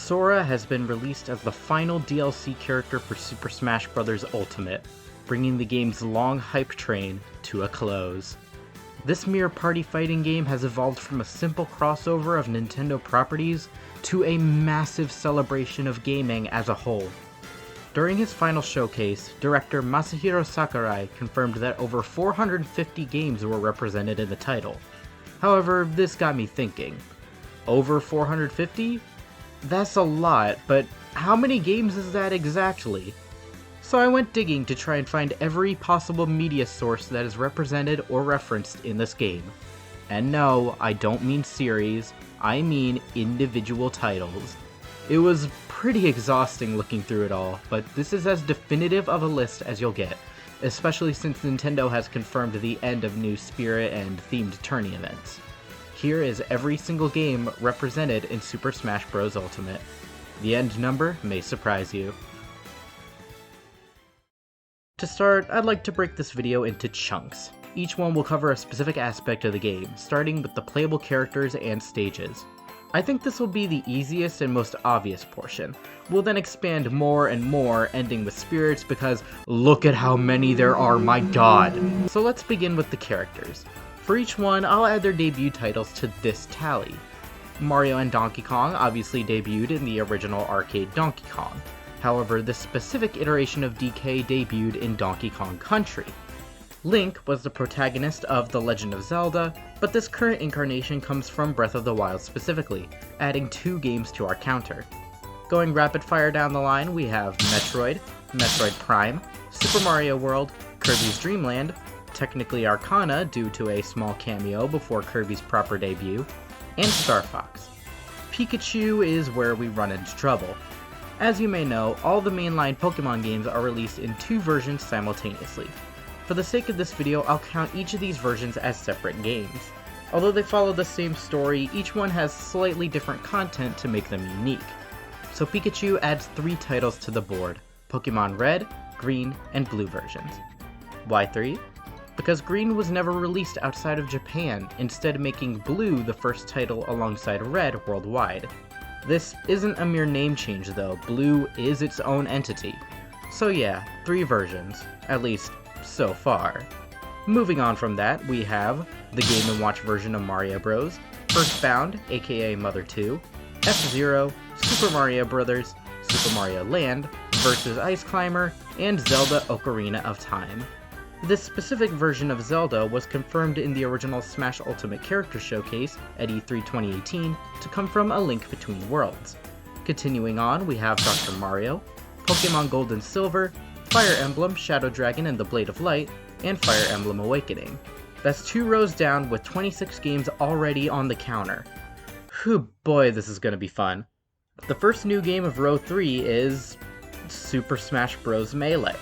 Sora has been released as the final DLC character for Super Smash Bros. Ultimate, bringing the game's long hype train to a close. This mere party fighting game has evolved from a simple crossover of Nintendo properties to a massive celebration of gaming as a whole. During his final showcase, director Masahiro Sakurai confirmed that over 450 games were represented in the title. However, this got me thinking. Over 450? That's a lot, but how many games is that exactly? So I went digging to try and find every possible media source that is represented or referenced in this game. And no, I don't mean series, I mean individual titles. It was pretty exhausting looking through it all, but this is as definitive of a list as you'll get, especially since Nintendo has confirmed the end of new Spirit and themed tourney events. Here is every single game represented in Super Smash Bros. Ultimate. The end number may surprise you. To start, I'd like to break this video into chunks. Each one will cover a specific aspect of the game, starting with the playable characters and stages. I think this will be the easiest and most obvious portion. We'll then expand more and more, ending with spirits because look at how many there are, my god! So let's begin with the characters. For each one, I'll add their debut titles to this tally. Mario and Donkey Kong obviously debuted in the original arcade Donkey Kong. However, this specific iteration of DK debuted in Donkey Kong Country. Link was the protagonist of The Legend of Zelda, but this current incarnation comes from Breath of the Wild specifically, adding 2 games to our counter. Going rapid fire down the line, we have Metroid, Metroid Prime, Super Mario World, Kirby's Dream Land, technically Arcana due to a small cameo before Kirby's proper debut, and Star Fox. Pikachu is where we run into trouble. As you may know, all the mainline Pokemon games are released in 2 versions simultaneously. For the sake of this video, I'll count each of these versions as separate games. Although they follow the same story, each one has slightly different content to make them unique. So Pikachu adds 3 titles to the board, Pokemon Red, Green, and Blue versions. Why 3? Because Green was never released outside of Japan, instead making Blue the first title alongside Red worldwide. This isn't a mere name change though, Blue is its own entity. So yeah, 3 versions, at least so far. Moving on from that, we have the Game & Watch version of Mario Bros, Earthbound, aka Mother 2, F-Zero, Super Mario Bros., Super Mario Land, vs. Ice Climber, and Zelda Ocarina of Time. This specific version of Zelda was confirmed in the original Smash Ultimate Character Showcase at E3 2018 to come from A Link Between Worlds. Continuing on, we have Dr. Mario, Pokemon Gold and Silver, Fire Emblem, Shadow Dragon and the Blade of Light, and Fire Emblem Awakening. That's 2 rows down with 26 games already on the counter. Whew, boy, this is gonna be fun. The first new game of row 3 is Super Smash Bros. Melee.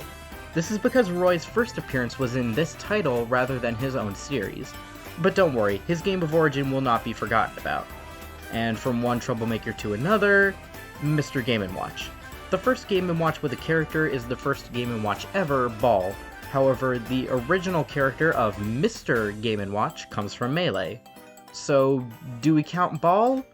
This is because Roy's first appearance was in this title rather than his own series. But don't worry, his game of origin will not be forgotten about. And from one troublemaker to another, Mr. Game & Watch. The first Game & Watch with a character is the first Game & Watch ever, Ball. However, the original character of Mr. Game & Watch comes from Melee. So, do we count Ball?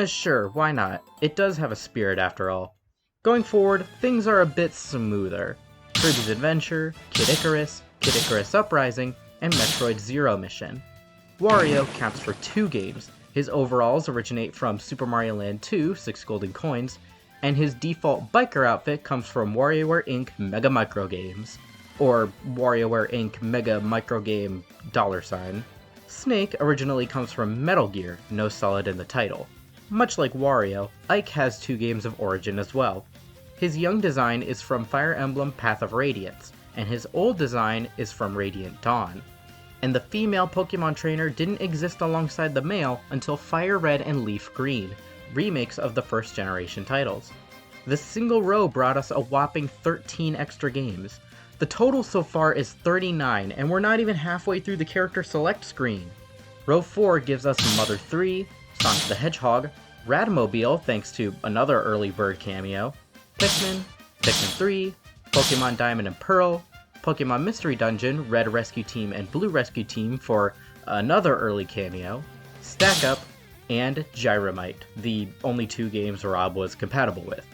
Sure, why not? It does have a spirit after all. Going forward, things are a bit smoother. Kirby's Adventure, Kid Icarus Uprising, and Metroid Zero Mission. Wario counts for 2 games. His overalls originate from Super Mario Land 2, 6 golden coins, and his default biker outfit comes from WarioWare Inc. Mega Micro Games, or WarioWare Inc. Mega Micro Game $. Snake originally comes from Metal Gear, no solid in the title. Much like Wario, Ike has 2 games of origin as well. His young design is from Fire Emblem Path of Radiance, and his old design is from Radiant Dawn. And the female Pokemon trainer didn't exist alongside the male until Fire Red and Leaf Green, remakes of the first generation titles. This single row brought us a whopping 13 extra games. The total so far is 39, and we're not even halfway through the character select screen. Row 4 gives us Mother 3, Sonic the Hedgehog, Radmobile thanks to another early bird cameo, Pikmin, Pikmin 3, Pokemon Diamond and Pearl, Pokemon Mystery Dungeon, Red Rescue Team and Blue Rescue Team for another early cameo, Stack Up, and Gyromite, the only 2 games Rob was compatible with.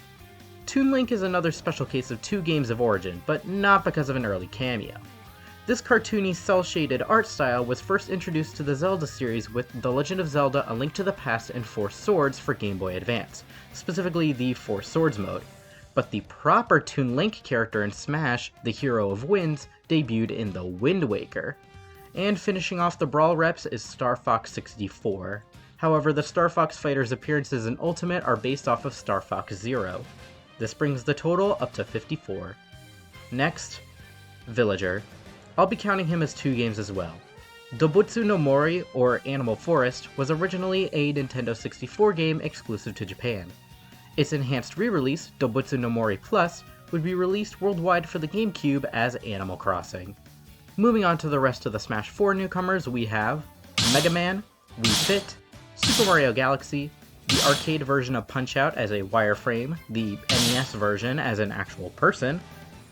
Toon Link is another special case of 2 games of origin, but not because of an early cameo. This cartoony cel-shaded art style was first introduced to the Zelda series with The Legend of Zelda: A Link to the Past and 4 Swords for Game Boy Advance, specifically the 4 Swords mode. But the proper Toon Link character in Smash, the Hero of Winds, debuted in the Wind Waker. And finishing off the Brawl reps is Star Fox 64. However, the Star Fox fighters' appearances in Ultimate are based off of Star Fox Zero. This brings the total up to 54. Next, Villager. I'll be counting him as 2 games as well. Dobutsu no Mori, or Animal Forest, was originally a Nintendo 64 game exclusive to Japan. Its enhanced re-release, Dobutsu no Mori Plus, would be released worldwide for the GameCube as Animal Crossing. Moving on to the rest of the Smash 4 newcomers, we have Mega Man, Wii Fit, Super Mario Galaxy, the arcade version of Punch-Out as a wireframe, the NES version as an actual person,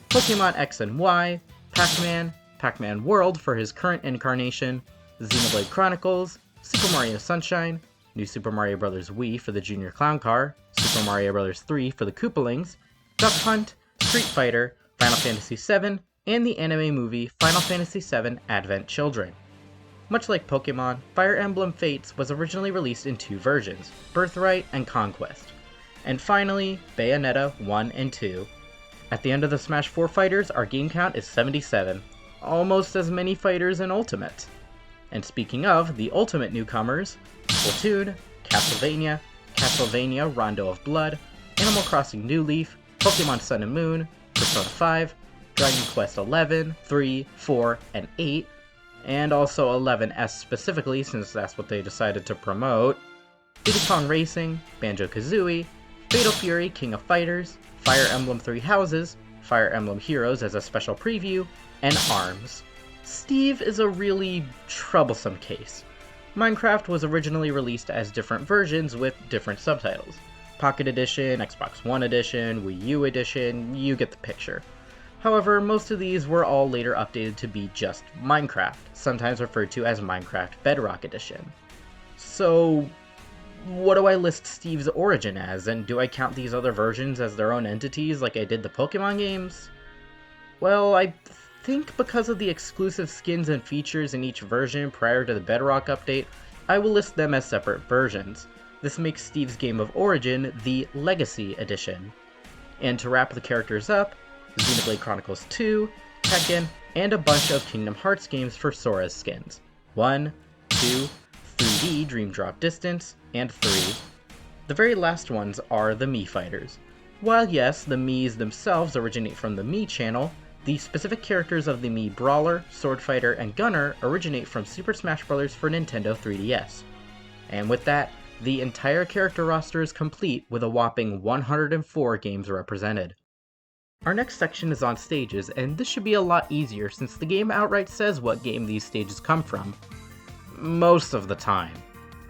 Pokemon X and Y, Pac-Man, Pac-Man World for his current incarnation, Xenoblade Chronicles, Super Mario Sunshine, New Super Mario Bros. Wii for the Junior Clown Car, Super Mario Bros. 3 for the Koopalings, Duck Hunt, Street Fighter, Final Fantasy VII, and the anime movie Final Fantasy VII Advent Children. Much like Pokemon, Fire Emblem Fates was originally released in 2 versions, Birthright and Conquest. And finally, Bayonetta 1 and 2. At the end of the Smash 4 fighters, our game count is 77, almost as many fighters in Ultimate. And speaking of the Ultimate newcomers, Splatoon, Castlevania, Castlevania Rondo of Blood, Animal Crossing New Leaf, Pokemon Sun and Moon, Persona 5, Dragon Quest 11, 3, 4, and 8, and also 11S specifically since that's what they decided to promote, Diddy Kong Racing, Banjo-Kazooie, Fatal Fury King of Fighters, Fire Emblem 3 Houses, Fire Emblem Heroes as a special preview, and ARMS. Steve is a really troublesome case. Minecraft was originally released as different versions with different subtitles. Pocket Edition, Xbox One Edition, Wii U Edition, you get the picture. However, most of these were all later updated to be just Minecraft, sometimes referred to as Minecraft Bedrock Edition. So, what do I list Steve's origin as, and do I count these other versions as their own entities like I did the Pokemon games? Well, I think because of the exclusive skins and features in each version prior to the Bedrock update, I will list them as separate versions. This makes Steve's game of origin the Legacy Edition. And to wrap the characters up, Xenoblade Chronicles 2, Tekken, and a bunch of Kingdom Hearts games for Sora's skins. 1, 2, 3D Dream Drop Distance, and 3. The very last ones are the Mii Fighters. While yes, the Miis themselves originate from the Mii channel, the specific characters of the Mii Brawler, Sword Fighter, and Gunner originate from Super Smash Bros. For Nintendo 3DS. And with that, the entire character roster is complete with a whopping 104 games represented. Our next section is on stages, and this should be a lot easier since the game outright says what game these stages come from. Most of the time.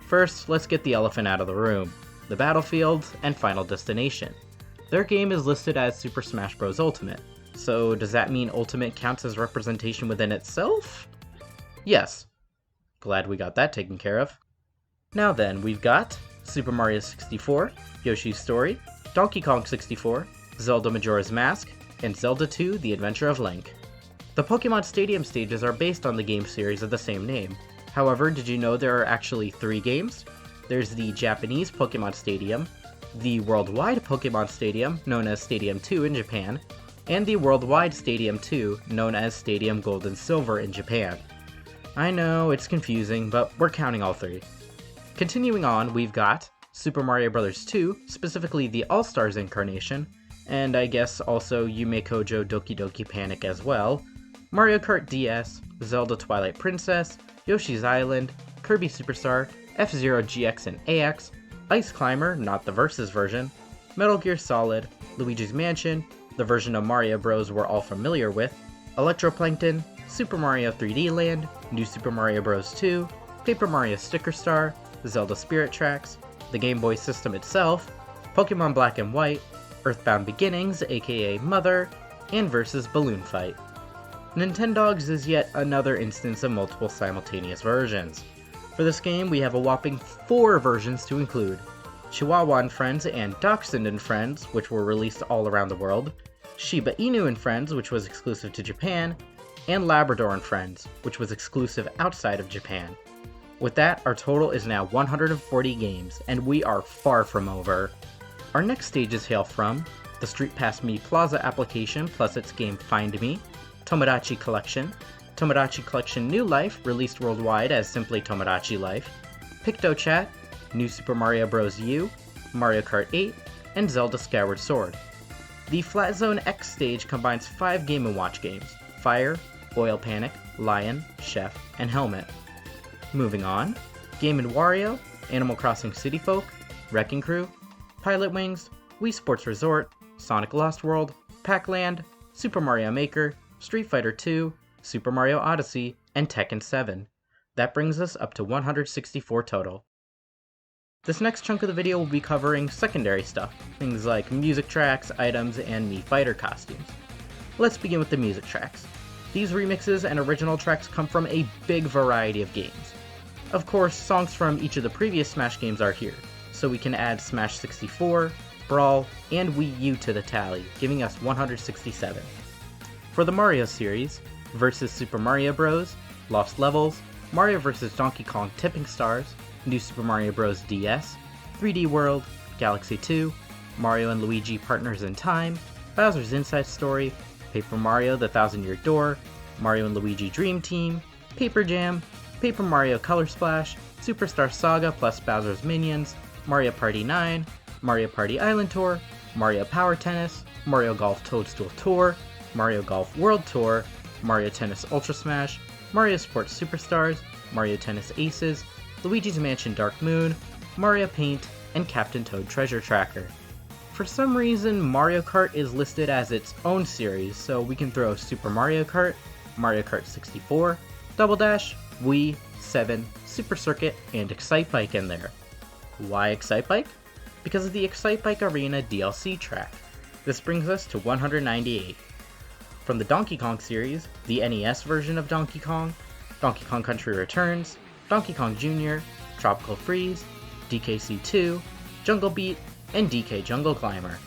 First, let's get the elephant out of the room. The battlefields and Final Destination. Their game is listed as Super Smash Bros. Ultimate. So does that mean Ultimate counts as representation within itself? Yes. Glad we got that taken care of. Now then, we've got Super Mario 64, Yoshi's Story, Donkey Kong 64, Zelda Majora's Mask, and Zelda 2: The Adventure of Link. The Pokemon Stadium stages are based on the game series of the same name. However, did you know there are actually 3 games? There's the Japanese Pokemon Stadium, the Worldwide Pokemon Stadium, known as Stadium 2 in Japan, and the Worldwide Stadium 2, known as Stadium Gold and Silver in Japan. I know, it's confusing, but we're counting all 3. Continuing on, we've got Super Mario Bros. 2, specifically the All-Stars incarnation, and I guess also Yume Kojo Doki Doki Panic as well, Mario Kart DS, Zelda Twilight Princess, Yoshi's Island, Kirby Superstar, F-Zero GX and AX, Ice Climber, not the Versus version, Metal Gear Solid, Luigi's Mansion, the version of Mario Bros. We're all familiar with, Electroplankton, Super Mario 3D Land, New Super Mario Bros. 2, Paper Mario Sticker Star, Zelda Spirit Tracks, the Game Boy system itself, Pokemon Black and White, Earthbound Beginnings, aka Mother, and Versus Balloon Fight. Nintendogs is yet another instance of multiple simultaneous versions. For this game, we have a whopping 4 versions to include: Chihuahua and Friends and Dachshund and Friends, which were released all around the world, Shiba Inu and Friends, which was exclusive to Japan, and Labrador and Friends, which was exclusive outside of Japan. With that, our total is now 140 games, and we are far from over. Our next stages hail from the Street Pass Mii Plaza application plus its game Find Me, Tomodachi Collection, Tomodachi Collection New Life, released worldwide as simply Tomodachi Life, PictoChat, New Super Mario Bros. U, Mario Kart 8, and Zelda Skyward Sword. The Flat Zone X stage combines 5 Game & Watch games: Fire, Oil Panic, Lion, Chef, and Helmet. Moving on, Game & Wario, Animal Crossing City Folk, Wrecking Crew, Pilot Wings, Wii Sports Resort, Sonic Lost World, Pac-Land, Super Mario Maker, Street Fighter 2, Super Mario Odyssey, and Tekken 7. That brings us up to 164 total. This next chunk of the video will be covering secondary stuff, things like music tracks, items, and Mii Fighter costumes. Let's begin with the music tracks. These remixes and original tracks come from a big variety of games. Of course, songs from each of the previous Smash games are here, so we can add Smash 64, Brawl, and Wii U to the tally, giving us 167. For the Mario series, vs. Super Mario Bros., Lost Levels, Mario vs. Donkey Kong Tipping Stars, New Super Mario Bros. DS, 3D World, Galaxy 2, Mario and Luigi Partners in Time, Bowser's Inside Story, Paper Mario The Thousand Year Door, Mario and Luigi Dream Team, Paper Jam, Paper Mario Color Splash, Superstar Saga plus Bowser's Minions, Mario Party 9, Mario Party Island Tour, Mario Power Tennis, Mario Golf Toadstool Tour, Mario Golf World Tour, Mario Tennis Ultra Smash, Mario Sports Superstars, Mario Tennis Aces, Luigi's Mansion Dark Moon, Mario Paint, and Captain Toad Treasure Tracker. For some reason, Mario Kart is listed as its own series, so we can throw Super Mario Kart, Mario Kart 64, Double Dash, Wii, 7, Super Circuit, and Excite Bike in there. Why Excite Bike? Because of the Excite Bike Arena DLC track. This brings us to 198. From the Donkey Kong series, the NES version of Donkey Kong Country Returns, Donkey Kong Jr., Tropical Freeze, DKC 2, Jungle Beat, and DK Jungle Climber.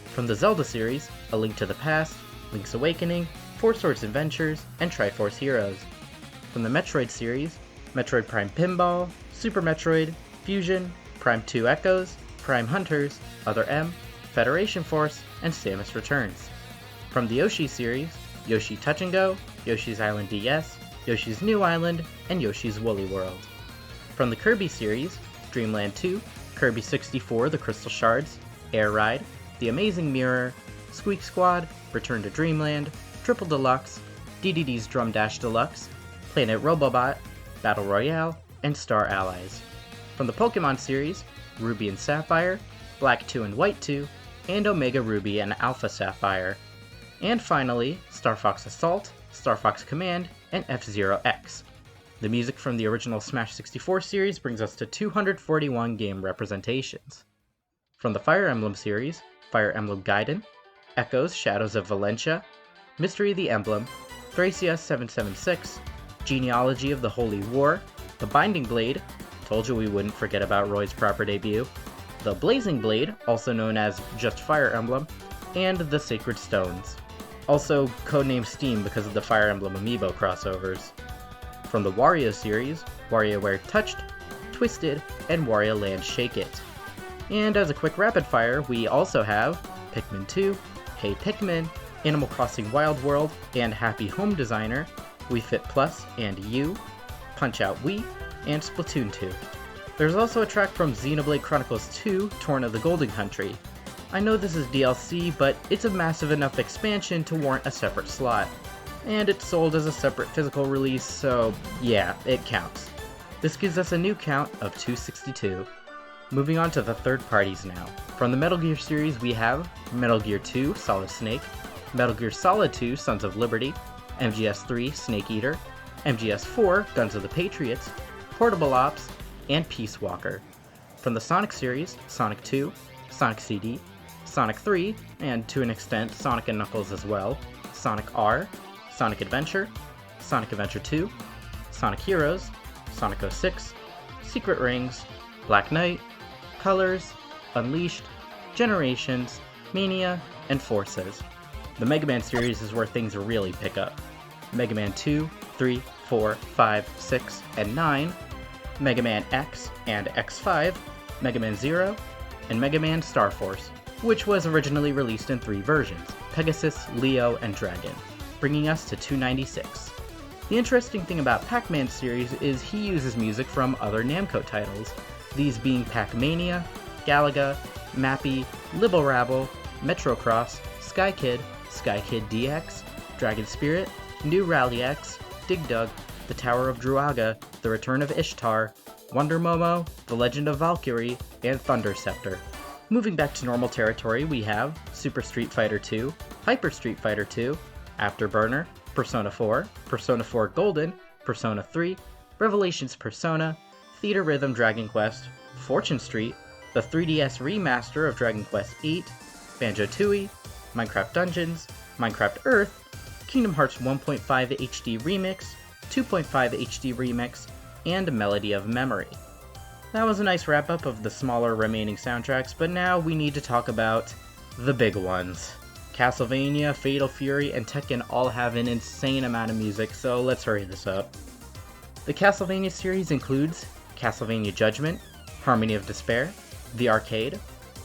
From the Zelda series, A Link to the Past, Link's Awakening, Four Swords Adventures, and Triforce Heroes. From the Metroid series, Metroid Prime Pinball, Super Metroid, Fusion, Prime 2 Echoes, Prime Hunters, Other M, Federation Force, and Samus Returns. From the Yoshi series, Yoshi Touch and Go, Yoshi's Island DS, Yoshi's New Island, and Yoshi's Woolly World. From the Kirby series, Dreamland 2, Kirby 64 The Crystal Shards, Air Ride, The Amazing Mirror, Squeak Squad, Return to Dreamland, Triple Deluxe, DDD's Drum Dash Deluxe, Planet Robobot, Battle Royale, and Star Allies. From the Pokemon series, Ruby and Sapphire, Black 2 and White 2, and Omega Ruby and Alpha Sapphire. And finally, Star Fox Assault, Star Fox Command, and F-Zero X. The music from the original Smash 64 series brings us to 241 game representations. From the Fire Emblem series, Fire Emblem Gaiden, Echoes Shadows of Valentia, Mystery of the Emblem, Thracia 776, Genealogy of the Holy War, The Binding Blade, told you we wouldn't forget about Roy's proper debut, The Blazing Blade, also known as just Fire Emblem, and The Sacred Stones. Also codenamed Steam because of the Fire Emblem amiibo crossovers. From the Wario series, WarioWare Touched, Twisted, and Wario Land Shake It. And as a quick rapid fire, we also have Pikmin 2, Hey Pikmin, Animal Crossing Wild World, and Happy Home Designer, Wii Fit Plus and U, Punch-Out Wii, and Splatoon 2. There's also a track from Xenoblade Chronicles 2, Torn of the Golden Country. I know this is DLC, but it's a massive enough expansion to warrant a separate slot. And it's sold as a separate physical release, so yeah, it counts. This gives us a new count of 262. Moving on to the third parties now. From the Metal Gear series we have Metal Gear 2 Solid Snake, Metal Gear Solid 2 Sons of Liberty, MGS 3 Snake Eater, MGS 4 Guns of the Patriots, Portable Ops, and Peace Walker. From the Sonic series, Sonic 2, Sonic CD, Sonic 3, and to an extent Sonic and Knuckles as well, Sonic R, Sonic Adventure 2, Sonic Heroes, Sonic 06, Secret Rings, Black Knight, Colors, Unleashed, Generations, Mania, and Forces. The Mega Man series is where things really pick up. Mega Man 2, 3, 4, 5, 6, and 9, Mega Man X and X5, Mega Man 0, and Mega Man Star Force, which was originally released in 3 versions, Pegasus, Leo, and Dragon, bringing us to 296. The interesting thing about Pac-Man series is he uses music from other Namco titles, these being Pac-Mania, Galaga, Mappy, Libble Rabble, Metrocross, Sky Kid DX, Dragon Spirit, New Rally X, Dig Dug, The Tower of Druaga, The Return of Ishtar, Wonder Momo, The Legend of Valkyrie, and Thunder Scepter. Moving back to normal territory, we have Super Street Fighter 2, Hyper Street Fighter 2, Afterburner, Persona 4, Persona 4 Golden, Persona 3, Revelations Persona, Theater Rhythm Dragon Quest, Fortune Street, the 3DS remaster of Dragon Quest VIII, Banjo-Tooie, Minecraft Dungeons, Minecraft Earth, Kingdom Hearts 1.5 HD Remix, 2.5 HD Remix, and Melody of Memory. That was a nice wrap-up of the smaller remaining soundtracks, but now we need to talk about the big ones. Castlevania, Fatal Fury, and Tekken all have an insane amount of music, so let's hurry this up. The Castlevania series includes Castlevania Judgment, Harmony of Despair, The Arcade,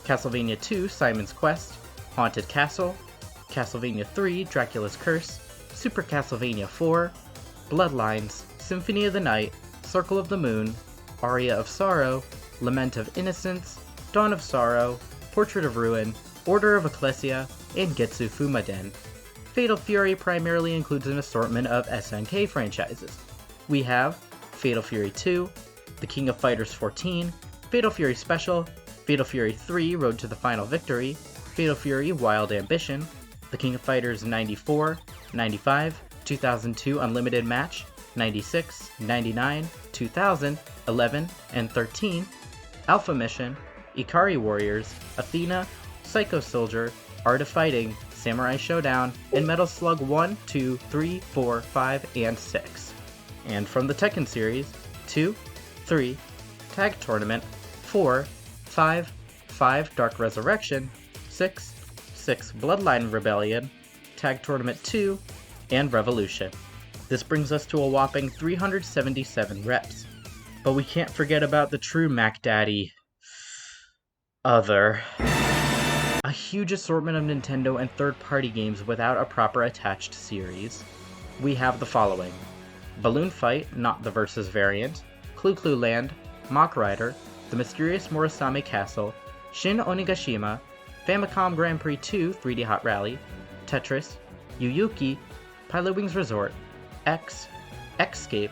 Castlevania 2 Simon's Quest, Haunted Castle, Castlevania 3 Dracula's Curse, Super Castlevania 4, Bloodlines, Symphony of the Night, Circle of the Moon, Aria of Sorrow, Lament of Innocence, Dawn of Sorrow, Portrait of Ruin, Order of Ecclesia, and Getsu Fumaden. Fatal Fury primarily includes an assortment of SNK franchises. We have Fatal Fury 2, The King of Fighters 14, Fatal Fury Special, Fatal Fury 3 Road to the Final Victory, Fatal Fury Wild Ambition, The King of Fighters 94, 95, 2002 Unlimited Match, 96, 99, 2000, 11, and 13, Alpha Mission, Ikari Warriors, Athena, Psycho Soldier, Art of Fighting, Samurai Showdown, and Metal Slug 1, 2, 3, 4, 5, and 6. And from the Tekken series, 2, 3, Tag Tournament, 4, 5 Dark Resurrection, 6 Bloodline Rebellion, Tag Tournament 2, and Revolution. This brings us to a whopping 377 reps. But we can't forget about the true Mac Daddy, Other. A huge assortment of Nintendo and third-party games without a proper attached series. We have the following: Balloon Fight, not the Versus variant, Clu Clu Land, Mach Rider, The Mysterious Murasame Castle, Shin Onigashima, Famicom Grand Prix 2 3D Hot Rally, Tetris, Yuyuki, Pilot Wings Resort, X, Xscape,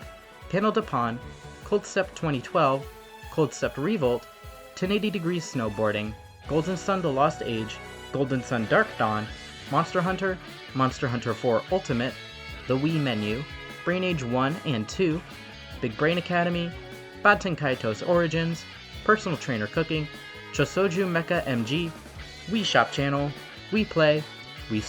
Panel de Pon, Cold Step 2012, Cold Step Revolt, 1080 Degrees Snowboarding, Golden Sun The Lost Age, Golden Sun Dark Dawn, Monster Hunter 4 Ultimate, The Wii Menu, Brain Age 1 and 2, Big Brain Academy, Baten Kaitos Origins, Personal Trainer Cooking, Chosoju Mecha MG, Wii Shop Channel, Wii Play, Wii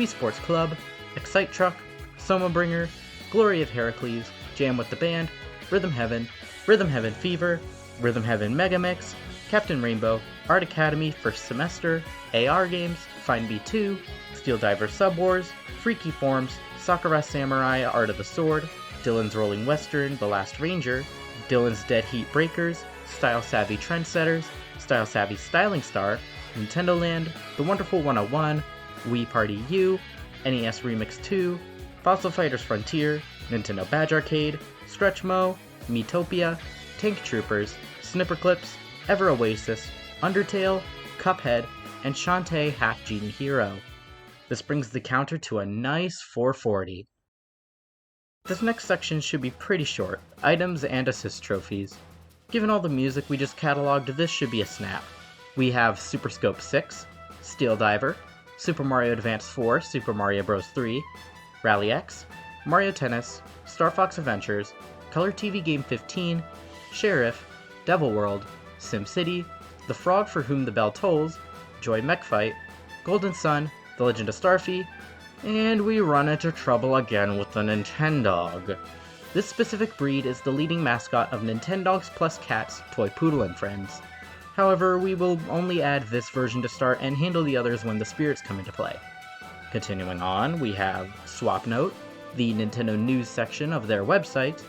Sports Club, Excite Truck, Soma Bringer, Glory of Heracles, Jam with the Band, Rhythm Heaven Fever, Rhythm Heaven Megamix, Captain Rainbow, Art Academy First Semester, AR Games, Find B2, Steel Diver Sub Wars, Freaky Forms, Sakura Samurai Art of the Sword, Dylan's Rolling Western The Last Ranger, Dylan's Dead Heat Breakers, Style Savvy Trendsetters, Style Savvy Styling Star, Nintendo Land, The Wonderful 101, Wii Party U, NES Remix 2, Fossil Fighters Frontier, Nintendo Badge Arcade, Stretch Mo, Miitopia, Tank Troopers, Snipper Clips, Ever Oasis, Undertale, Cuphead, and Shantae Half Genie Hero. This brings the counter to a nice 440. This next section should be pretty short, items and assist trophies. Given all the music we just cataloged, this should be a snap. We have Super Scope 6, Steel Diver, Super Mario Advance 4, Super Mario Bros. 3, Rally X, Mario Tennis, Star Fox Adventures, Color TV Game 15, Sheriff, Devil World, SimCity, The Frog for Whom the Bell Tolls, Joy Mech Fight, Golden Sun, The Legend of Starfy, and we run into trouble again with the Nintendog. This specific breed is the leading mascot of Nintendogs plus Cats, Toy Poodle and Friends. However, we will only add this version to start and handle the others when the spirits come into play. Continuing on, we have Swap Note, the Nintendo News section of their website,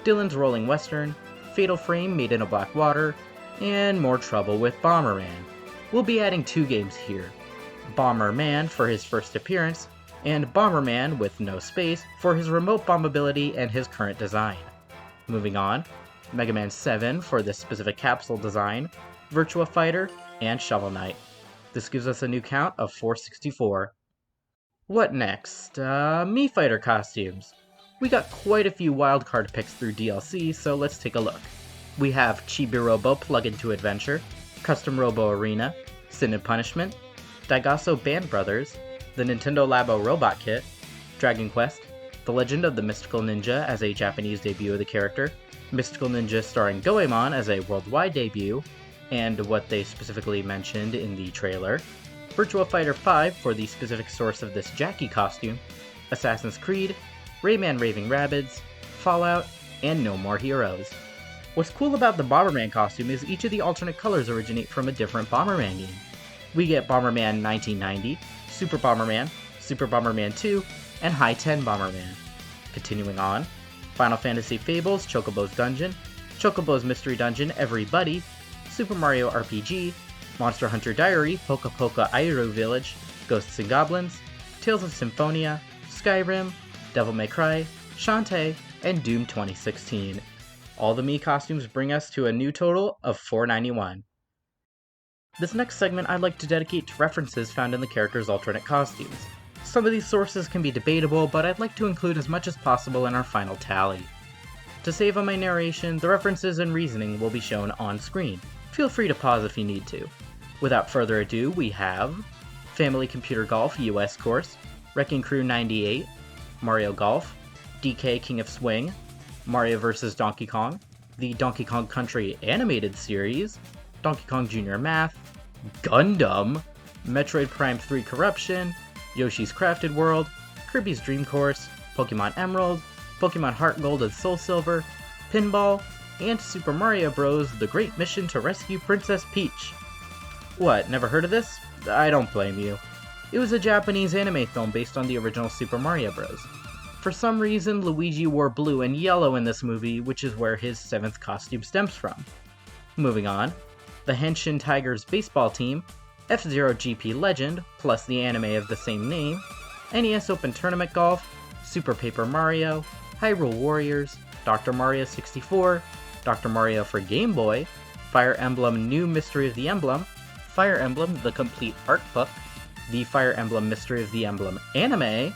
Dylan's Rolling Western, Fatal Frame Made in a Black Water, and More Trouble with Bomberman. We'll be adding 2 games here, Bomberman for his first appearance, and Bomberman with no space for his remote bombability and his current design. Moving on, Mega Man 7 for this specific capsule design, Virtua Fighter, and Shovel Knight. This gives us a new count of 464. What next? Mii Fighter Costumes. We got quite a few wildcard picks through DLC, so let's take a look. We have Chibi Robo Plug Into Adventure, Custom Robo Arena, Sin and Punishment, Daigasso Band Brothers, the Nintendo Labo Robot Kit, Dragon Quest, The Legend of the Mystical Ninja as a Japanese debut of the character, Mystical Ninja starring Goemon as a worldwide debut, and what they specifically mentioned in the trailer, Virtua Fighter 5 for the specific source of this Jackie costume, Assassin's Creed, Rayman Raving Rabbids, Fallout, and No More Heroes. What's cool about the Bomberman costume is each of the alternate colors originate from a different Bomberman game. We get Bomberman 1990, Super Bomberman 2, and High 10 Bomberman. Continuing on, Final Fantasy Fables Chocobo's Dungeon, Chocobo's Mystery Dungeon Everybody, Super Mario RPG, Monster Hunter Diary Poka Poka Airu Village, Ghosts and Goblins, Tales of Symphonia, Skyrim, Devil May Cry, Shantae, and Doom 2016. All the Mii costumes bring us to a new total of 491. This next segment I'd like to dedicate to references found in the characters' alternate costumes. Some of these sources can be debatable, but I'd like to include as much as possible in our final tally. To save on my narration, the references and reasoning will be shown on screen. Feel free to pause if you need to. Without further ado, we have Family Computer Golf US Course, Wrecking Crew 98, Mario Golf, DK King of Swing, Mario vs. Donkey Kong, the Donkey Kong Country Animated Series, Donkey Kong Jr. Math, Gundam, Metroid Prime 3 Corruption, Yoshi's Crafted World, Kirby's Dream Course, Pokemon Emerald, Pokemon Heart Gold and Soul Silver, Pinball, and Super Mario Bros. The Great Mission to Rescue Princess Peach. What, never heard of this? I don't blame you. It was a Japanese anime film based on the original Super Mario Bros. For some reason, Luigi wore blue and yellow in this movie, which is where his 7th costume stems from. Moving on, the Henshin Tigers baseball team, F-Zero GP Legend, plus the anime of the same name, NES Open Tournament Golf, Super Paper Mario, Hyrule Warriors, Dr. Mario 64, Dr. Mario for Game Boy, Fire Emblem New Mystery of the Emblem, Fire Emblem The Complete Art Book, the Fire Emblem Mystery of the Emblem anime,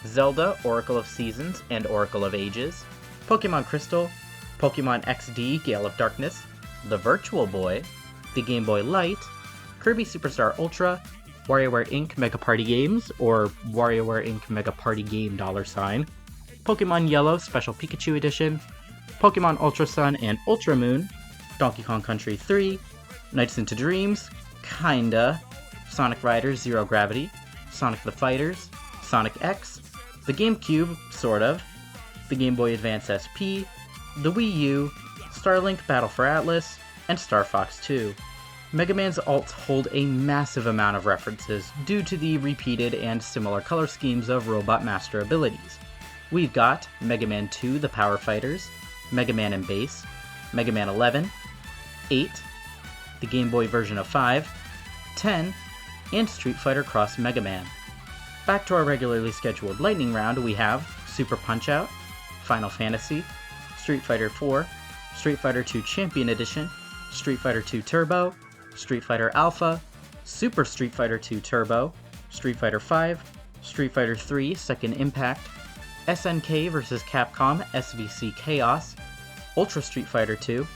Zelda Oracle of Seasons and Oracle of Ages, Pokemon Crystal, Pokemon XD Gale of Darkness, The Virtual Boy, the Game Boy Light, Kirby Superstar Ultra, WarioWare Inc. Mega Party Games, or WarioWare Inc. Mega Party Game $, Pokemon Yellow Special Pikachu Edition, Pokemon Ultra Sun and Ultra Moon, Donkey Kong Country 3, Nights into Dreams, kinda, Sonic Riders Zero Gravity, Sonic the Fighters, Sonic X, the GameCube, sort of, the Game Boy Advance SP, the Wii U, Starlink Battle for Atlas, and Star Fox 2. Mega Man's alts hold a massive amount of references due to the repeated and similar color schemes of Robot Master abilities. We've got Mega Man 2 The Power Fighters, Mega Man and Bass, Mega Man 11, 8, the Game Boy version of 5, 10, and Street Fighter Cross Mega Man. Back to our regularly scheduled lightning round, we have Super Punch-Out, Final Fantasy, Street Fighter 4, Street Fighter 2 Champion Edition, Street Fighter 2 Turbo, Street Fighter Alpha, Super Street Fighter 2 Turbo, Street Fighter 5, Street Fighter 3 Second Impact, SNK vs. Capcom SVC Chaos, Ultra Street Fighter 2,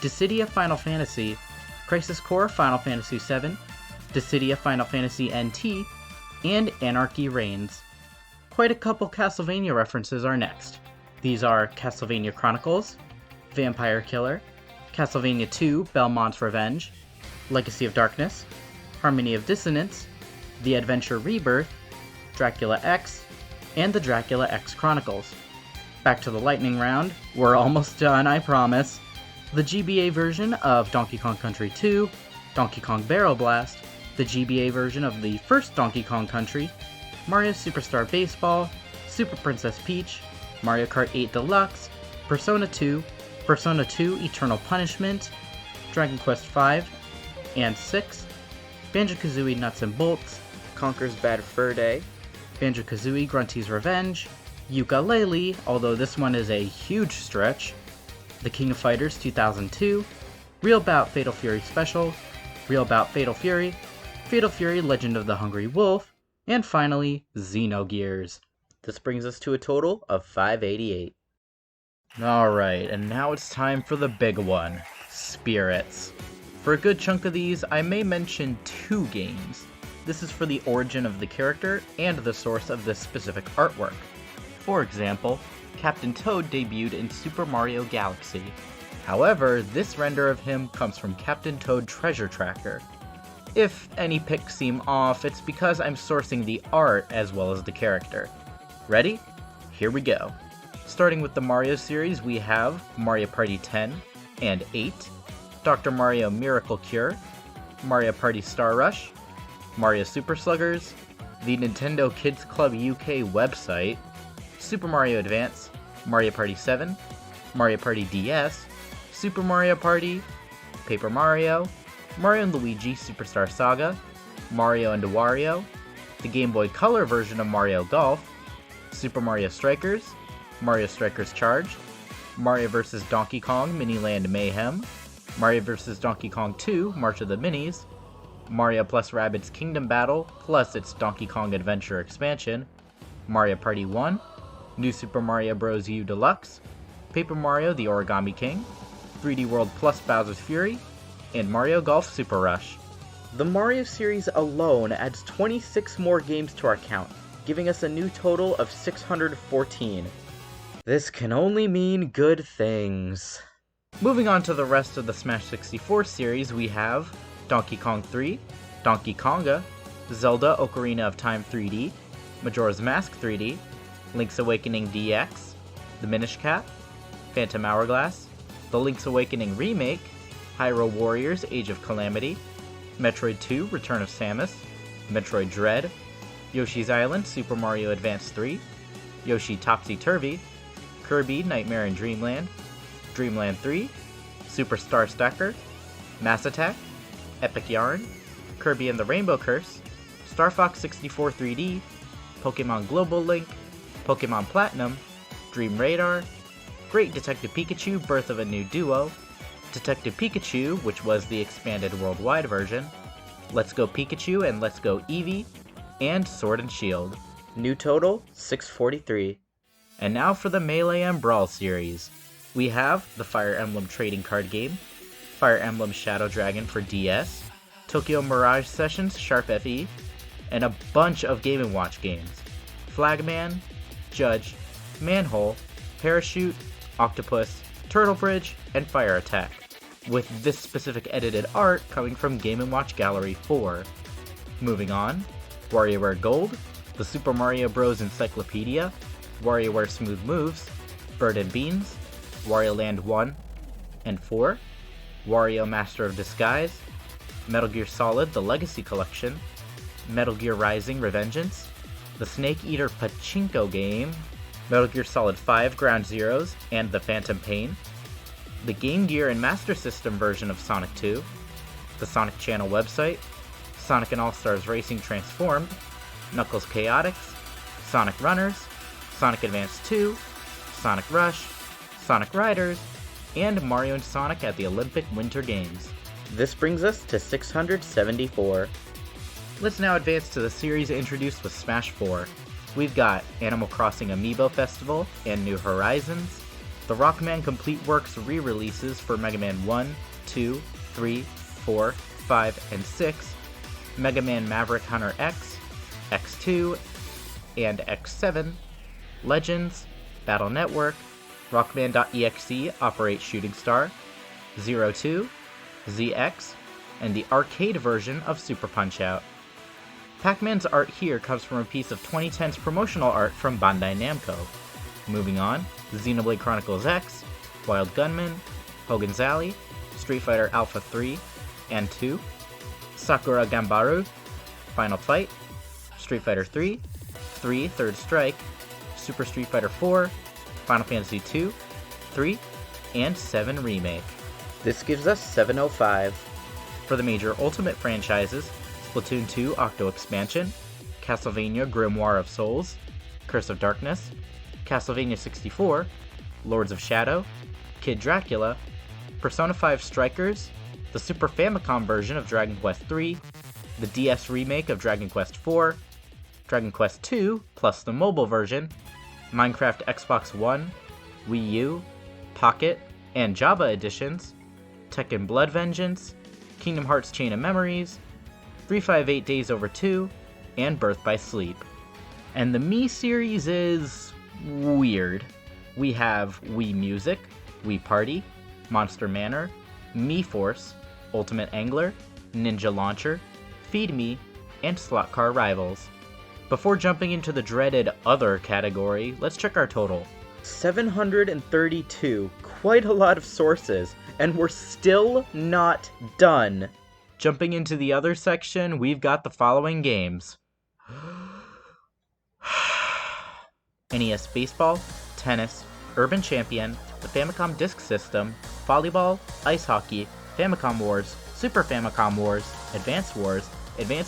Dissidia Final Fantasy, Crisis Core Final Fantasy VII, Dissidia Final Fantasy NT, and Anarchy Reigns. Quite a couple Castlevania references are next. These are Castlevania Chronicles, Vampire Killer, Castlevania 2 Belmont's Revenge, Legacy of Darkness, Harmony of Dissonance, The Adventure Rebirth, Dracula X, and the Dracula X Chronicles. Back to the lightning round. We're almost done, I promise. The GBA version of Donkey Kong Country 2, Donkey Kong Barrel Blast, the GBA version of the first Donkey Kong Country, Mario Superstar Baseball, Super Princess Peach, Mario Kart 8 Deluxe, Persona 2, Persona 2 Eternal Punishment, Dragon Quest V and 6, Banjo-Kazooie Nuts and Bolts, Conker's Bad Fur Day, Banjo-Kazooie Grunty's Revenge, Yooka-Laylee, although this one is a huge stretch, The King of Fighters 2002, Real Bout Fatal Fury Special, Real Bout Fatal Fury, Fatal Fury Legend of the Hungry Wolf, and finally, Xenogears. This brings us to a total of 588. Alright, and now it's time for the big one, Spirits. For a good chunk of these, I may mention 2 games. This is for the origin of the character and the source of this specific artwork. For example, Captain Toad debuted in Super Mario Galaxy. However, this render of him comes from Captain Toad Treasure Tracker. If any picks seem off, it's because I'm sourcing the art as well as the character. Ready? Here we go. Starting with the Mario series, we have Mario Party 10 and 8, Dr. Mario Miracle Cure, Mario Party Star Rush, Mario Super Sluggers, the Nintendo Kids Club UK website, Super Mario Advance, Mario Party 7, Mario Party DS, Super Mario Party, Paper Mario, Mario & Luigi Superstar Saga, Mario & Wario, the Game Boy Color version of Mario Golf, Super Mario Strikers, Mario Strikers Charged, Mario vs. Donkey Kong Miniland Mayhem, Mario vs. Donkey Kong 2 March of the Minis, Mario plus Rabbids Kingdom Battle plus its Donkey Kong Adventure expansion, Mario Party 1, New Super Mario Bros. U Deluxe, Paper Mario The Origami King, 3D World plus Bowser's Fury, and Mario Golf Super Rush. The Mario series alone adds 26 more games to our count, giving us a new total of 614. This can only mean good things. Moving on to the rest of the Smash 64 series, we have Donkey Kong 3, Donkey Konga, Zelda Ocarina of Time 3D, Majora's Mask 3D, Link's Awakening DX, The Minish Cap, Phantom Hourglass, The Link's Awakening Remake, Hyrule Warriors Age of Calamity, Metroid 2 Return of Samus, Metroid Dread, Yoshi's Island Super Mario Advance 3, Yoshi Topsy Turvy, Kirby Nightmare in Dreamland, Dreamland 3, Super Star Stacker, Mass Attack, Epic Yarn, Kirby and the Rainbow Curse, Star Fox 64 3D, Pokemon Global Link, Pokemon Platinum, Dream Radar, Great Detective Pikachu Birth of a New Duo, Detective Pikachu, which was the expanded worldwide version, Let's Go Pikachu and Let's Go Eevee, and Sword and Shield. New total, 643. And now for the Melee and Brawl series. We have the Fire Emblem trading card game, Fire Emblem Shadow Dragon for DS, Tokyo Mirage Sessions Sharp FE, and a bunch of Game & Watch games, Flagman, Judge, Manhole, Parachute, Octopus, Turtle Bridge, and Fire Attack, with this specific edited art coming from Game & Watch Gallery 4. Moving on, WarioWare Gold, the Super Mario Bros. Encyclopedia, WarioWare Smooth Moves, Bird and Beans, Wario Land 1 and 4, Wario Master of Disguise, Metal Gear Solid The Legacy Collection, Metal Gear Rising Revengeance, the Snake Eater Pachinko game, Metal Gear Solid 5 Ground Zeroes and The Phantom Pain, the Game Gear and Master System version of Sonic 2, the Sonic Channel website, Sonic and All-Stars Racing Transformed, Knuckles Chaotix, Sonic Runners, Sonic Advance 2, Sonic Rush, Sonic Riders, and Mario and Sonic at the Olympic Winter Games. This brings us to 674. Let's now advance to the series introduced with Smash 4. We've got Animal Crossing Amiibo Festival and New Horizons, the Rockman Complete Works re-releases for Mega Man 1, 2, 3, 4, 5, and 6, Mega Man Maverick Hunter X, X2, and X7, Legends, Battle Network, Rockman.exe Operate Shooting Star, Zero 2, ZX, and the arcade version of Super Punch-Out. Pac-Man's art here comes from a piece of 2010's promotional art from Bandai Namco. Moving on, Xenoblade Chronicles X, Wild Gunman, Hogan's Alley, Street Fighter Alpha 3 and 2, Sakura Gambaru, Final Fight, Street Fighter 3, 3 Third Strike, Super Street Fighter 4, Final Fantasy 2, 3, and 7 Remake. This gives us 705. For the major Ultimate franchises, Splatoon 2 Octo Expansion, Castlevania Grimoire of Souls, Curse of Darkness, Castlevania 64, Lords of Shadow, Kid Dracula, Persona 5 Strikers, the Super Famicom version of Dragon Quest III, the DS remake of Dragon Quest IV, Dragon Quest II plus the mobile version, Minecraft Xbox One, Wii U, Pocket, and Java editions, Tekken Blood Vengeance, Kingdom Hearts Chain of Memories, 358 Days Over 2, and Birth by Sleep. And the Mii series is weird. We have Wii Music, Wii Party, Monster Manor, Mii Force, Ultimate Angler, Ninja Launcher, Feed Me, and Slot Car Rivals. Before jumping into the dreaded Other category, let's check our total. 732, quite a lot of sources, and we're still not done. Jumping into the Other section, we've got the following games. NES Baseball, Tennis, Urban Champion, the Famicom Disk System, Volleyball, Ice Hockey, Famicom Wars, Super Famicom Wars, Advance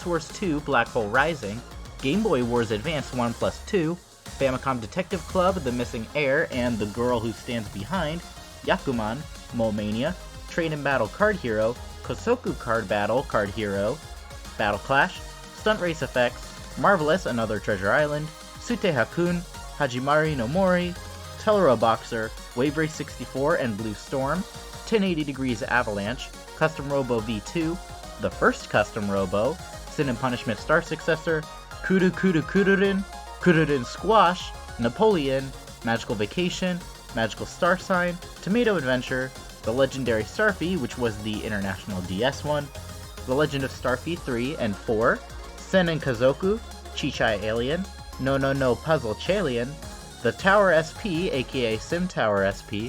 Wars 2 Black Hole Rising, Game Boy Wars Advance 1+2, Famicom Detective Club, The Missing Heir, and The Girl Who Stands Behind, Yakuman, Mole Mania, Trade and Battle Card Hero, Kosoku Card Battle Card Hero, Battle Clash, Stunt Race Effects, Marvelous Another Treasure Island, Sute Hakun, Hajimari no Mori, Tellero Boxer, Wave Race 64 and Blue Storm, 1080 Degrees Avalanche, Custom Robo V2, The First Custom Robo, Sin and Punishment Star Successor, Kuru Kuru Kururin, Kururin Squash, Napoleon, Magical Vacation, Magical Star Sign, Tomato Adventure, The Legendary Starfy, which was the International DS one, The Legend of Starfy 3 and 4, Sen and Kazoku, Chichai Alien, No No No Puzzle Chalian, The Tower SP aka Sim Tower SP,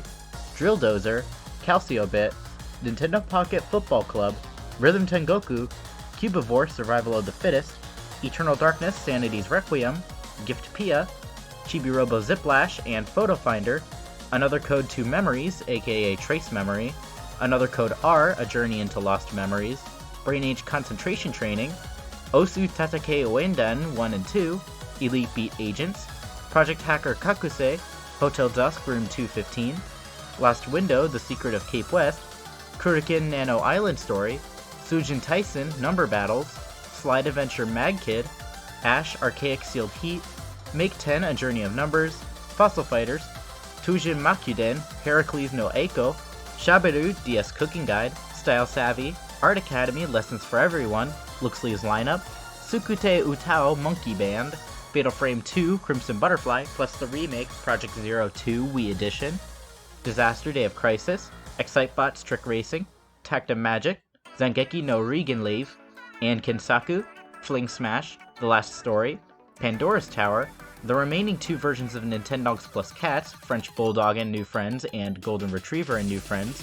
Drill Dozer, Calciobit, Nintendo Pocket Football Club, Rhythm Tengoku, Cubivore Survival of the Fittest, Eternal Darkness Sanity's Requiem, Gift Pia, Chibi Robo Ziplash and Photo Finder, Another Code to Memories aka Trace Memory, Another Code R, A Journey into Lost Memories, Brain Age Concentration Training, Osu Tatake Oendan 1 and 2, Elite Beat Agents, Project Hacker Kakuse, Hotel Dusk Room 215, Last Window, The Secret of Cape West, Kurikin Nano Island Story, Sujin Tyson, Number Battles, Slide Adventure Mag Kid, Ash Archaic Sealed Heat, Make 10 A Journey of Numbers, Fossil Fighters, Tujin Makuden, Heracles no Eiko, Shaberu DS Cooking Guide, Style Savvy, Art Academy Lessons for Everyone, Looksley's Lineup, Sukute Utao Monkey Band, Fatal Frame 2 Crimson Butterfly, plus the remake Project Zero 2 Wii Edition, Disaster Day of Crisis, Excitebots Trick Racing, Tactum Magic, Zangeki no Regan Lave, and Kinsaku, Fling Smash, The Last Story, Pandora's Tower, the remaining 2 versions of Nintendogs plus Cats, French Bulldog and New Friends, and Golden Retriever and New Friends,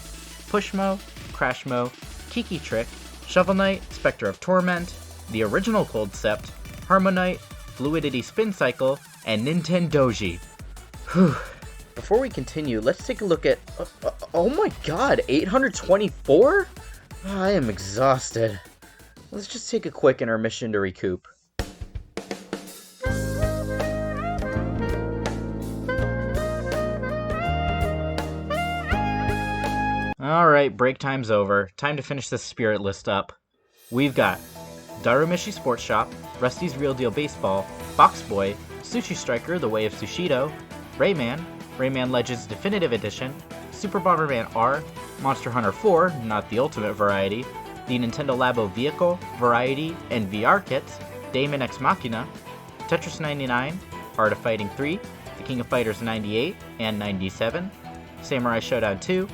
Pushmo, Crashmo, Kiki Trick, Shovel Knight, Spectre of Torment, the original Cold Sept, Harmonite, Fluidity Spin Cycle, and Nintendoji. Whew. Before we continue, let's take a look at... oh my god, 824? I am exhausted. Let's just take a quick intermission to recoup. Alright, break time's over. Time to finish this spirit list up. We've got Darumeshi Sports Shop, Rusty's Real Deal Baseball, Box Boy, Sushi Striker The Way of Sushido, Rayman, Rayman Legends Definitive Edition, Super Bomberman R, Monster Hunter 4, not the Ultimate variety, the Nintendo Labo Vehicle, Variety, and VR kits, Daemon X Machina, Tetris 99, Art of Fighting 3, The King of Fighters 98 and 97, Samurai Showdown 2,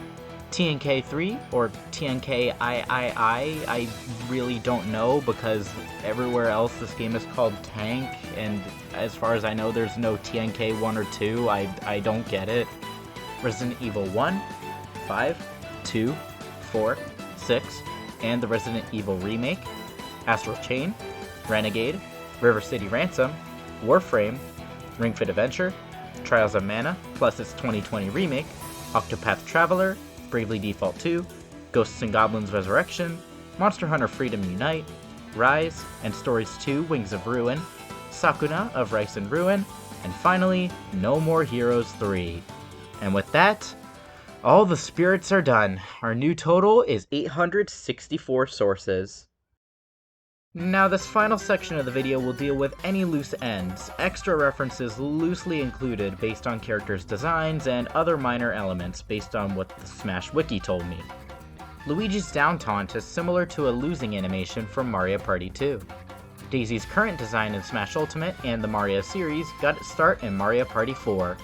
TNK3 or TNKIII, I really don't know because everywhere else this game is called Tank, and as far as I know there's no TNK 1 or 2, I don't get it. Resident Evil 1, 5, 2, 4, 6, and the Resident Evil Remake, Astral Chain, Renegade, River City Ransom, Warframe, Ring Fit Adventure, Trials of Mana, plus its 2020 remake, Octopath Traveler, Bravely Default 2, Ghosts and Goblins Resurrection, Monster Hunter Freedom Unite, Rise, and Stories 2 Wings of Ruin, Sakuna of Rise and Ruin, and finally, No More Heroes 3. And with that, all the spirits are done. Our new total is 864 sources. Now this final section of the video will deal with any loose ends, extra references loosely included based on characters' designs, and other minor elements based on what the Smash Wiki told me. Luigi's down taunt is similar to a losing animation from Mario Party 2. Daisy's current design in Smash Ultimate and the Mario series got its start in Mario Party 4.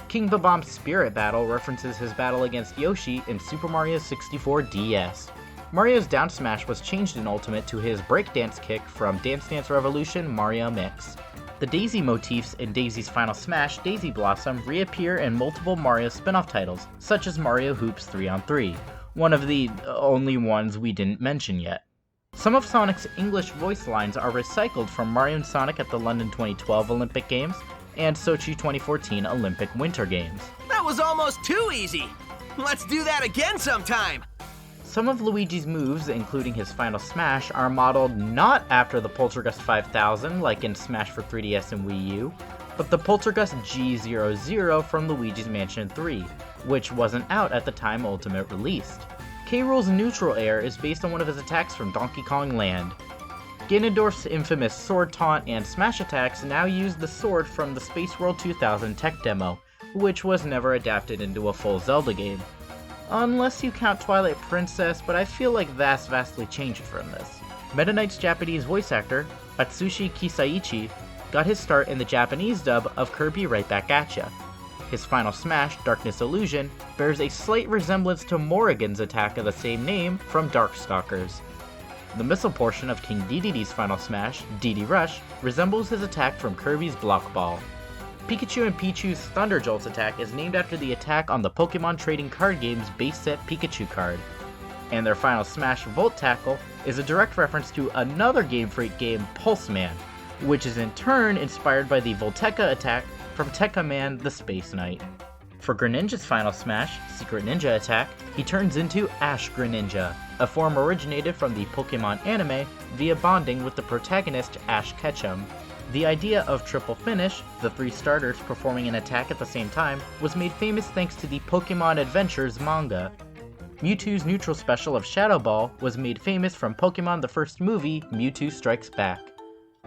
King Bob-omb's Spirit Battle references his battle against Yoshi in Super Mario 64 DS. Mario's down smash was changed in Ultimate to his breakdance kick from Dance Dance Revolution Mario Mix. The Daisy motifs in Daisy's final smash, Daisy Blossom, reappear in multiple Mario spin-off titles, such as Mario Hoops 3-on-3, one of the only ones we didn't mention yet. Some of Sonic's English voice lines are recycled from Mario and Sonic at the London 2012 Olympic Games and Sochi 2014 Olympic Winter Games. That was almost too easy! Let's do that again sometime! Some of Luigi's moves, including his final smash, are modeled not after the Poltergust 5000 like in Smash for 3DS and Wii U, but the Poltergust G00 from Luigi's Mansion 3, which wasn't out at the time Ultimate released. K. Rool's neutral air is based on one of his attacks from Donkey Kong Land. Ganondorf's infamous sword taunt and smash attacks now use the sword from the Space World 2000 tech demo, which was never adapted into a full Zelda game. Unless you count Twilight Princess, but I feel like that's vastly changed from this. Meta Knight's Japanese voice actor, Atsushi Kisaichi, got his start in the Japanese dub of Kirby Right Back Atcha. His final smash, Darkness Illusion, bears a slight resemblance to Morrigan's attack of the same name from Darkstalkers. The missile portion of King Dedede's final smash, Dede Rush, resembles his attack from Kirby's Block Ball. Pikachu and Pichu's Thunder Jolt's attack is named after the attack on the Pokemon trading card game's base set Pikachu card. And their final smash, Volt Tackle, is a direct reference to another Game Freak game, Pulse Man, which is in turn inspired by the Volteca attack from Tekka Man the Space Knight. For Greninja's final smash, Secret Ninja attack, he turns into Ash Greninja, a form originated from the Pokemon anime via bonding with the protagonist Ash Ketchum. The idea of triple finish, the three starters performing an attack at the same time, was made famous thanks to the Pokemon Adventures manga. Mewtwo's neutral special of Shadow Ball was made famous from Pokemon the first movie, Mewtwo Strikes Back.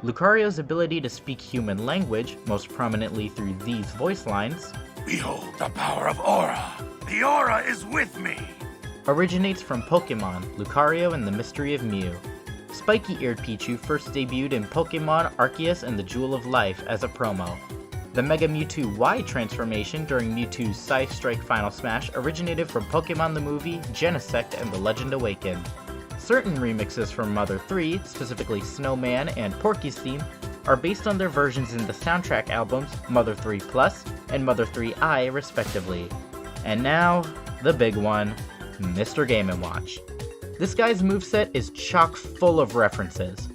Lucario's ability to speak human language, most prominently through these voice lines, "Behold the power of Aura! The Aura is with me!" originates from Pokemon, Lucario and the Mystery of Mew. Spiky-eared Pichu first debuted in Pokemon Arceus and the Jewel of Life as a promo. The Mega Mewtwo Y transformation during Mewtwo's Scythe Strike Final Smash originated from Pokemon the Movie, Genesect, and The Legend Awakened. Certain remixes from Mother 3, specifically Snowman and Porky's theme, are based on their versions in the soundtrack albums Mother 3 Plus and Mother 3i respectively. And now, the big one, Mr. Game & Watch. This guy's moveset is chock full of references.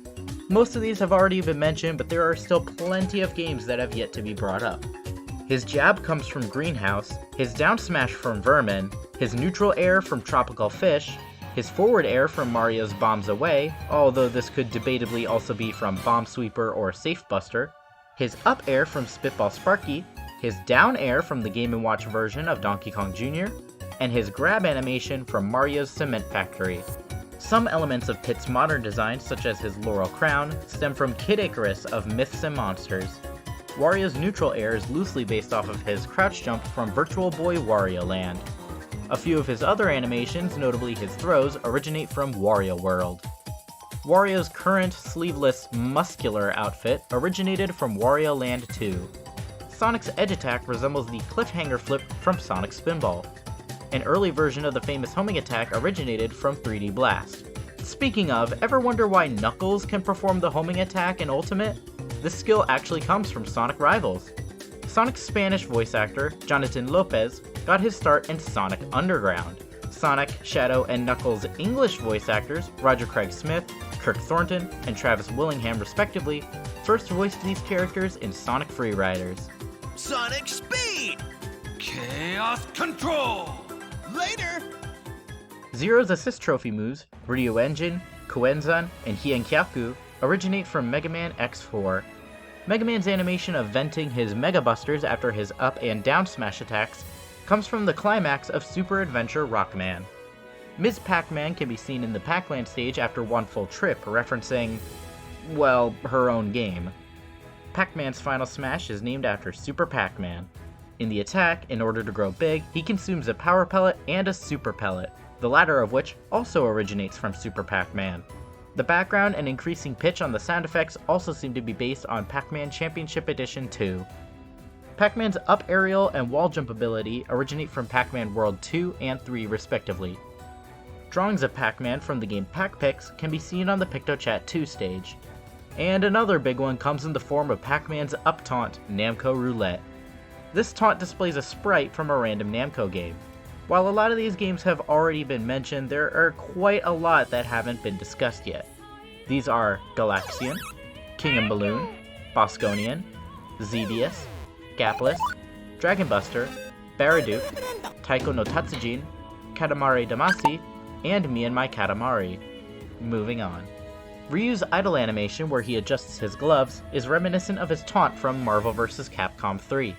Most of these have already been mentioned, but there are still plenty of games that have yet to be brought up. His jab comes from Greenhouse, his down smash from Vermin, his neutral air from Tropical Fish, his forward air from Mario's Bombs Away, although this could debatably also be from Bomb Sweeper or Safe Buster, his up air from Spitball Sparky, his down air from the Game & Watch version of Donkey Kong Jr., and his grab animation from Mario's Cement Factory. Some elements of Pit's modern design, such as his laurel crown, stem from Kid Icarus of Myths and Monsters. Wario's neutral air is loosely based off of his crouch jump from Virtual Boy Wario Land. A few of his other animations, notably his throws, originate from Wario World. Wario's current sleeveless muscular outfit originated from Wario Land 2. Sonic's edge attack resembles the cliffhanger flip from Sonic Spinball. An early version of the famous homing attack originated from 3D Blast. Speaking of, ever wonder why Knuckles can perform the homing attack in Ultimate? This skill actually comes from Sonic Rivals. Sonic's Spanish voice actor, Jonathan Lopez, got his start in Sonic Underground. Sonic, Shadow, and Knuckles' English voice actors, Roger Craig Smith, Kirk Thornton, and Travis Willingham respectively, first voiced these characters in Sonic Freeriders. Sonic Speed! Chaos Control! Later! Zero's assist trophy moves, Ryu Engine, Kuenzan, and Hienkyaku, originate from Mega Man X4. Mega Man's animation of venting his Mega Busters after his up and down smash attacks comes from the climax of Super Adventure Rockman. Ms. Pac-Man can be seen in the Pac-Land stage after one full trip, referencing, well, her own game. Pac-Man's final smash is named after Super Pac-Man. In the attack, in order to grow big, he consumes a Power Pellet and a Super Pellet, the latter of which also originates from Super Pac-Man. The background and increasing pitch on the sound effects also seem to be based on Pac-Man Championship Edition 2. Pac-Man's up aerial and wall jump ability originate from Pac-Man World 2 and 3 respectively. Drawings of Pac-Man from the game Pac-Pix can be seen on the PictoChat 2 stage. And another big one comes in the form of Pac-Man's up taunt, Namco Roulette. This taunt displays a sprite from a random Namco game. While a lot of these games have already been mentioned, there are quite a lot that haven't been discussed yet. These are Galaxian, King and Balloon, Bosconian, Xevious, Gapless, Dragon Buster, Baraduke, Taiko no Tatsujin, Katamari Damacy, and Me and My Katamari. Moving on. Ryu's idle animation, where he adjusts his gloves, is reminiscent of his taunt from Marvel vs. Capcom 3.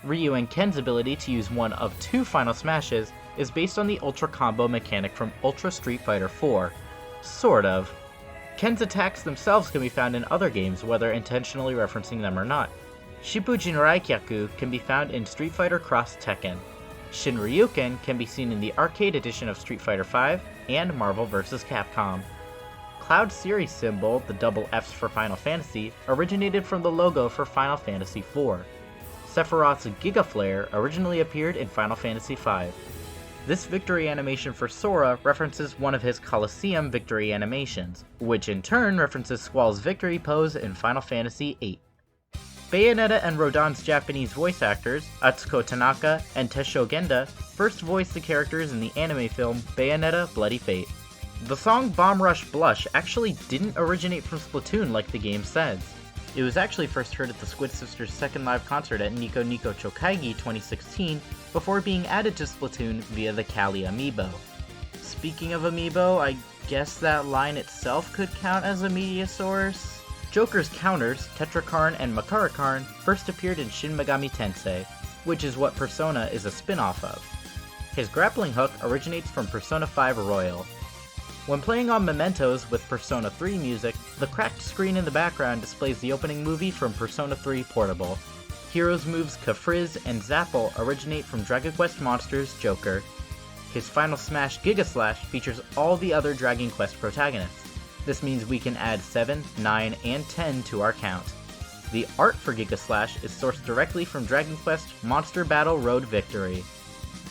Ryu and Ken's ability to use one of two final smashes is based on the Ultra Combo mechanic from Ultra Street Fighter 4. Sort of. Ken's attacks themselves can be found in other games, whether intentionally referencing them or not. Shippujin Raikyaku can be found in Street Fighter Cross Tekken. Shinryuken can be seen in the arcade edition of Street Fighter V and Marvel vs. Capcom. Cloud Series symbol, the double Fs for Final Fantasy, originated from the logo for Final Fantasy IV. Sephiroth's Giga Flare originally appeared in Final Fantasy V. This victory animation for Sora references one of his Colosseum victory animations, which in turn references Squall's victory pose in Final Fantasy VIII. Bayonetta and Rodon's Japanese voice actors, Atsuko Tanaka and Tesho Genda, first voiced the characters in the anime film Bayonetta Bloody Fate. The song Bomb Rush Blush actually didn't originate from Splatoon like the game says. It was actually first heard at the Squid Sisters' second live concert at Nico Nico Chokaigi 2016, before being added to Splatoon via the Kali amiibo. Speaking of amiibo, I guess that line itself could count as a media source. Joker's counters, Tetrakarn and Makarakarn, first appeared in Shin Megami Tensei, which is what Persona is a spin-off of. His grappling hook originates from Persona 5 Royal. When playing on Mementos with Persona 3 music, the cracked screen in the background displays the opening movie from Persona 3 Portable. Heroes moves Kafriz and Zapple originate from Dragon Quest Monsters' Joker. His final smash Giga Slash features all the other Dragon Quest protagonists. This means we can add 7, 9, and 10 to our count. The art for Giga Slash is sourced directly from Dragon Quest Monster Battle Road Victory.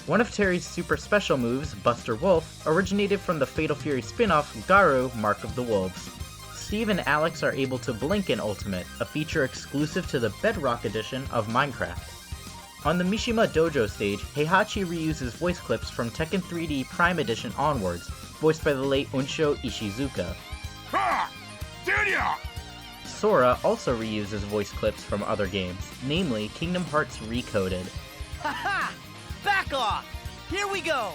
One of Terry's super special moves, Buster Wolf, originated from the Fatal Fury spin-off Garu Mark of the Wolves. Steve and Alex are able to blink in Ultimate, a feature exclusive to the Bedrock edition of Minecraft. On the Mishima Dojo stage, Heihachi reuses voice clips from Tekken 3D Prime Edition onwards, voiced by the late Unsho Ishizuka. Ha! Junior! Sora also reuses voice clips from other games, namely Kingdom Hearts Recoded. Haha! Back off! Here we go!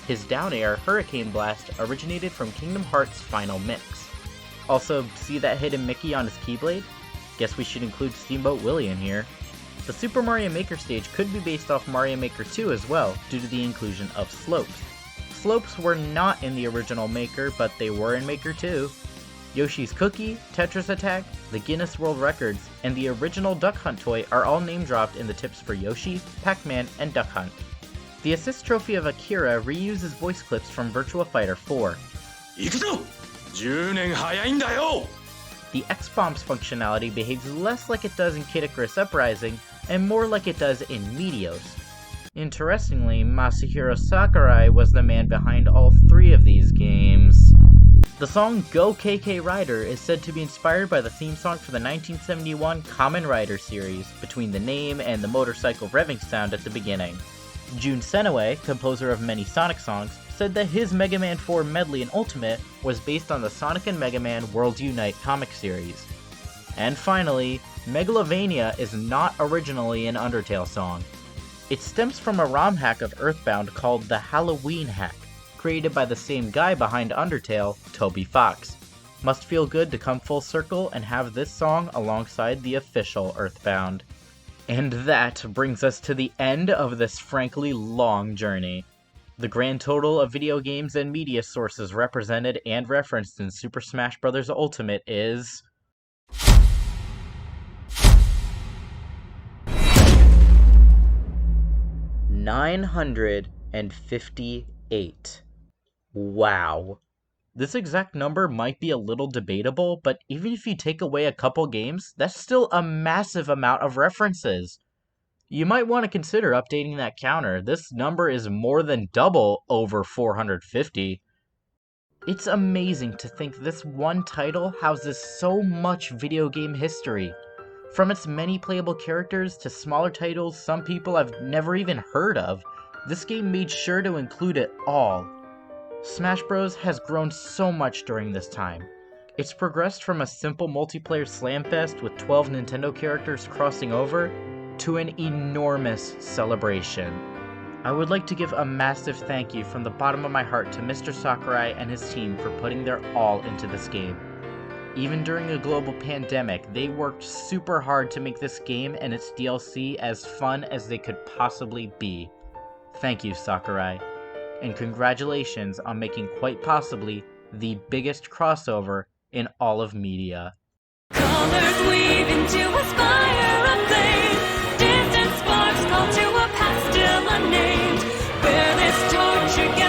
His down air Hurricane Blast originated from Kingdom Hearts Final Mix. Also, see that hidden Mickey on his Keyblade? Guess we should include Steamboat Willie in here. The Super Mario Maker stage could be based off Mario Maker 2 as well, due to the inclusion of slopes. Slopes were not in the original Maker, but they were in Maker 2. Yoshi's Cookie, Tetris Attack, the Guinness World Records, and the original Duck Hunt toy are all name-dropped in the tips for Yoshi, Pac-Man, and Duck Hunt. The assist trophy of Akira reuses voice clips from Virtua Fighter 4. 行くぞ! 10年早いんだよ! The X-Bombs functionality behaves less like it does in Kid Icarus Uprising, and more like it does in Meteos. Interestingly, Masahiro Sakurai was the man behind all 3 of these games. The song Go KK Rider is said to be inspired by the theme song for the 1971 Kamen Rider series, between the name and the motorcycle revving sound at the beginning. Jun Senue, composer of many Sonic songs, said that his Mega Man 4 medley in Ultimate was based on the Sonic and Mega Man World Unite comic series. And finally, Megalovania is not originally an Undertale song. It stems from a ROM hack of Earthbound called the Halloween Hack, created by the same guy behind Undertale, Toby Fox. Must feel good to come full circle and have this song alongside the official Earthbound. And that brings us to the end of this frankly long journey. The grand total of video games and media sources represented and referenced in Super Smash Bros. Ultimate is 958. Wow. This exact number might be a little debatable, but even if you take away a couple games, that's still a massive amount of references. You might want to consider updating that counter. This number is more than double over 450. It's amazing to think this one title houses so much video game history. From its many playable characters to smaller titles some people have never even heard of, this game made sure to include it all. Smash Bros. Has grown so much during this time. It's progressed from a simple multiplayer slamfest with 12 Nintendo characters crossing over to an enormous celebration. I would like to give a massive thank you from the bottom of my heart to Mr. Sakurai and his team for putting their all into this game. Even during a global pandemic, they worked super hard to make this game and its DLC as fun as they could possibly be. Thank you, Sakurai, and congratulations on making quite possibly the biggest crossover in all of media. Colors weave into a spire of flame. Distant sparks call to a past still unnamed. Where this torch again.